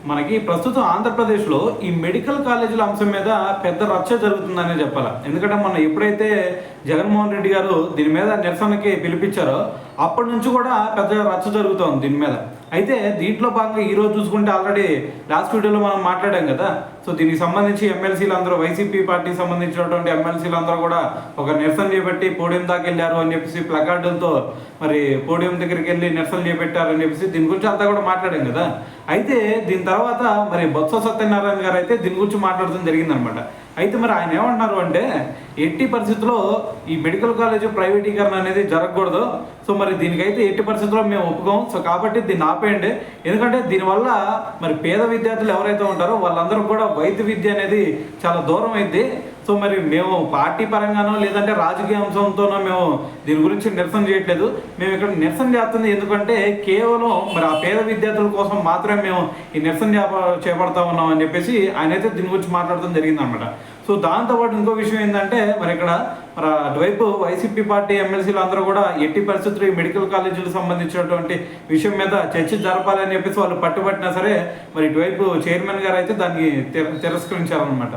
మనకి ప్రస్తుతం ఆంధ్రప్రదేశ్లో ఈ మెడికల్ కాలేజీల అంశం మీద పెద్ద రచ్చ జరుగుతుందనే చెప్పాలి. ఎందుకంటే మొన్న ఎప్పుడైతే జగన్మోహన్ రెడ్డి గారు దీని మీద నిరసనకి పిలిపించారో అప్పటి నుంచి కూడా పెద్ద రచ్చ జరుగుతోంది దీని మీద. అయితే దీంట్లో భాగంగా ఈరోజు చూసుకుంటే ఆల్రెడీ లాస్ట్ వీడియోలో మనం మాట్లాడాం కదా. సో దీనికి సంబంధించి ఎమ్మెల్సీలు అందరూ, వైసీపీ పార్టీకి సంబంధించినటువంటి ఎమ్మెల్సీలు అందరూ కూడా ఒక నిరసన చేపట్టి పోడియం దాకా వెళ్ళారు అని చెప్పేసి ప్లకార్డులతో మరి పోడియం దగ్గరికి వెళ్ళి నిరసన చేపట్టారు అని చెప్పేసి దీని గురించి అంతా కూడా మాట్లాడాం కదా. అయితే దీని తర్వాత మరి బొత్స సత్యనారాయణ గారు అయితే దీని గురించి మాట్లాడడం జరిగిందనమాట. అయితే మరి ఆయన ఏమంటున్నారు అంటే ఎట్టి పరిస్థితుల్లో ఈ మెడికల్ కాలేజ్ ప్రైవేటీకరణ అనేది జరగకూడదు. సో మరి దీనికైతే ఎట్టి పరిస్థితుల్లో మేము ఒప్పుకోం. సో కాబట్టి దీన్ని ఆపేయండి. ఎందుకంటే దీనివల్ల మరి పేద విద్యార్థులు ఎవరైతే ఉంటారో వాళ్ళందరూ కూడా వైద్య విద్య అనేది చాలా దూరం అయింది. సో మరి మేము పార్టీ పరంగానో లేదంటే రాజకీయ అంశంతోనో మేము దీని గురించి నిరసన చేయట్లేదు. మేము ఇక్కడ నిరసన చేస్తుంది ఎందుకంటే కేవలం మరి ఆ పేద విద్యార్థుల కోసం మాత్రమే మేము ఈ నిరసన చేపడతా ఉన్నాం అని చెప్పేసి ఆయన అయితే దీని గురించి మాట్లాడడం జరిగిందనమాట. సో దాంతోపాటు ఇంకో విషయం ఏంటంటే మరి ఇక్కడ మరి అటువైపు వైసీపీ పార్టీ ఎమ్మెల్సీలు అందరూ కూడా ఎట్టి పరిస్థితులు ఈ మెడికల్ కాలేజీలకు సంబంధించినటువంటి విషయం మీద చర్చ జరపాలని చెప్పేసి వాళ్ళు పట్టుబట్టినా సరే మరి ఇటువైపు చైర్మన్ గారు అయితే దాన్ని తిరస్కరించారనమాట.